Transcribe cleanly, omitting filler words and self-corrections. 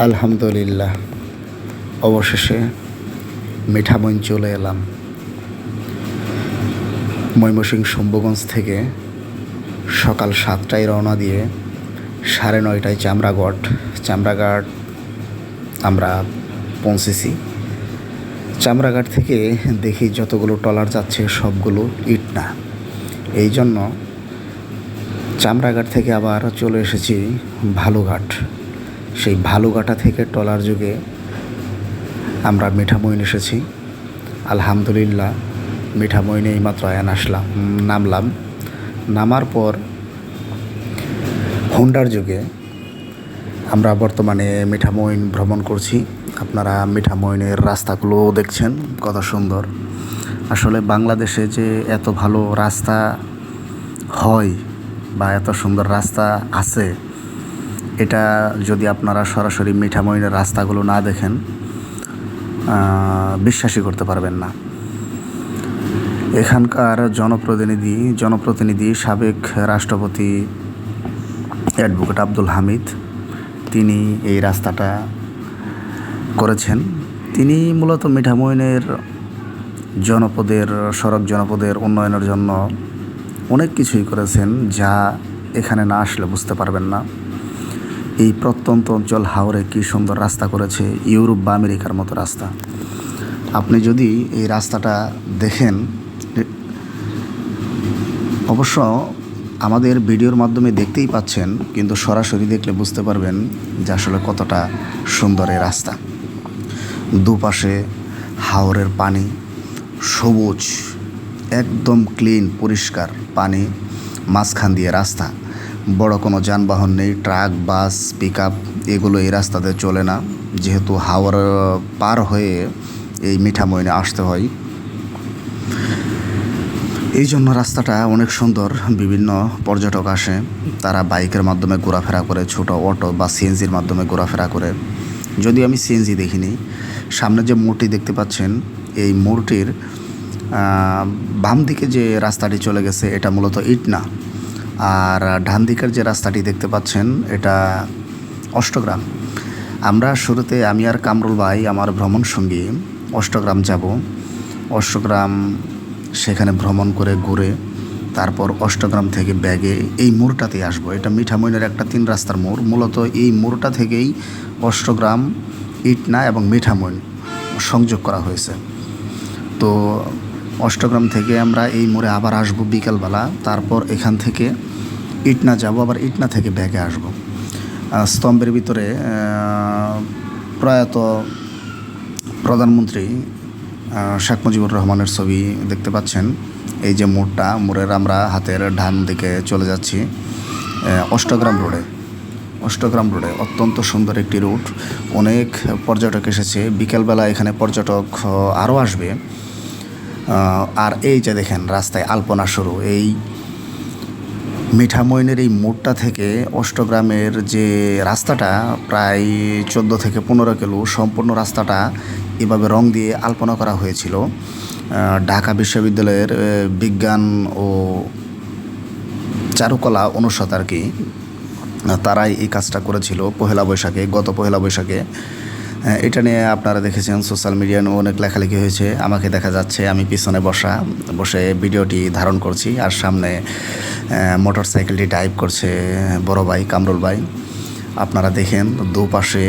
আলহামদুলিল্লাহ, অবশেষে মিঠামইন চলে এলাম। ময়মনসিংহ শম্ভুগঞ্জ থেকে সকাল 7টায় রওনা দিয়ে 9:30টায় চামড়াঘাট আমরা পৌঁছেছি। চামড়াঘাট থেকে দেখি যতগুলো ট্রলার যাচ্ছে সবগুলো ইটনা। এই জন্য চামড়াঘাট থেকে আবার চলে এসেছি ভালুঘাট। সেই ভালুঘাটা থেকে ট্রলার যুগে আমরা মিঠামইন এসেছি। আলহামদুলিল্লাহ, মিঠামইনে এইমাত্র নামলাম। নামার পর হুন্ডার যুগে আমরা বর্তমানে মিঠামইন ভ্রমণ করছি। আপনারা মিঠামইনের রাস্তাগুলো দেখছেন কত সুন্দর। আসলে বাংলাদেশে যে এত ভালো রাস্তা হয় বা এত সুন্দর রাস্তা আছে, এটা যদি আপনারা সরাসরি মিঠামইনের রাস্তাগুলো না দেখেন বিশ্বাসই করতে পারবেন না। এখানকার জনপ্রতিনিধি সাবেক রাষ্ট্রপতি অ্যাডভোকেট আব্দুল হামিদ, তিনি এই রাস্তাটা করেছেন। তিনি মূলত মিঠামইনের সড়ক জনপদের উন্নয়নের জন্য অনেক কিছুই করেছেন, যা এখানে না আসলে বুঝতে পারবেন না। এই প্রত্যন্ত অঞ্চল হাওরে কী সুন্দর রাস্তা করেছে, ইউরোপ বা আমেরিকার মতো রাস্তা। আপনি যদি এই রাস্তাটা দেখেন, অবশ্য আমাদের ভিডিওর মাধ্যমে দেখতেই পাচ্ছেন, কিন্তু সরাসরি দেখলে বুঝতে পারবেন যে আসলে কতটা সুন্দর এই রাস্তা। দুপাশে হাওরের পানি, সবুজ, একদম ক্লিন পরিষ্কার পানি, মাঝখান দিয়ে রাস্তা। বড় কোনো যানবাহন নেই, ট্রাক, বাস, পিকআপ এগুলো এই রাস্তাতে চলে না, যেহেতু হাওর পার হয়ে এই মিঠামইনে আসতে হয়। এই জন্য রাস্তাটা অনেক সুন্দর। বিভিন্ন পর্যটক আসে, তারা বাইকের মাধ্যমে ঘোরাফেরা করে, ছোট অটো বা সিএনজির মাধ্যমে ঘোরাফেরা করে। যদিও আমি সিএনজি দেখিনি। সামনে যে মোড়টি দেখতে পাচ্ছেন, এই মোড়টির বাম দিকে যে রাস্তাটি চলে গেছে এটা মূলত ইটনা, আর ডান দিকের যে রাস্তাটি দেখতে পাচ্ছেন এটা অষ্টগ্রাম। আমরা শুরুতে আমি আর কামরুল ভাই, আমার ভ্রমণ সঙ্গী, অষ্টগ্রাম যাব। অষ্টগ্রাম সেখানে ভ্রমণ করে ঘুরে তারপর অষ্টগ্রাম থেকে ব্যাগে এই মোড়টাতেই আসবো। এটা মিঠামইনের একটা 3 রাস্তার মোড়। মূলত এই মোড়টা থেকেই অষ্টগ্রাম, ইটনা এবং মিঠামইন সংযোগ করা হয়েছে। তো অষ্টগ্রাম থেকে আমরা এই মোড়ে আবার আসবো বিকালবেলা। তারপর এখান থেকে ইটনা যাব, আবার ইটনা থেকে ব্যাগে আসব। স্তম্ভের ভিতরে প্রয়াত প্রধানমন্ত্রী শেখ মুজিবুর রহমানের ছবি দেখতে পাচ্ছেন। এই যে মোড়ের আমরা হাতের ডান দিকে চলে যাচ্ছি অষ্টগ্রাম রোডে। অত্যন্ত সুন্দর একটি রুট। অনেক পর্যটক এসেছে। বিকেলবেলা এখানে পর্যটক আরও আসবে। আর এই যে দেখেন রাস্তায় আলপনা শুরু। এই মিঠামইনের এই মোড়টা থেকে অষ্টগ্রামের যে রাস্তাটা প্রায় 14 থেকে 15 কিলো, সম্পূর্ণ রাস্তাটা এভাবে রং দিয়ে আলপনা করা হয়েছিল। ঢাকা বিশ্ববিদ্যালয়ের বিজ্ঞান ও চারুকলা অনুষদ আর কি, তারাই এই কাজটা করেছিল গত পহেলা বৈশাখে। এটা নিয়ে আপনারা দেখেছেন সোশ্যাল মিডিয়ায় অনেক লেখালেখি হয়েছে। আমাকে দেখা যাচ্ছে আমি পিছনে বসে ভিডিওটি ধারণ করছি, আর সামনে মোটরসাইকেলটি ড্রাইভ করছে বড় ভাই কামরুল ভাই। আপনারা দেখেন দুপাশে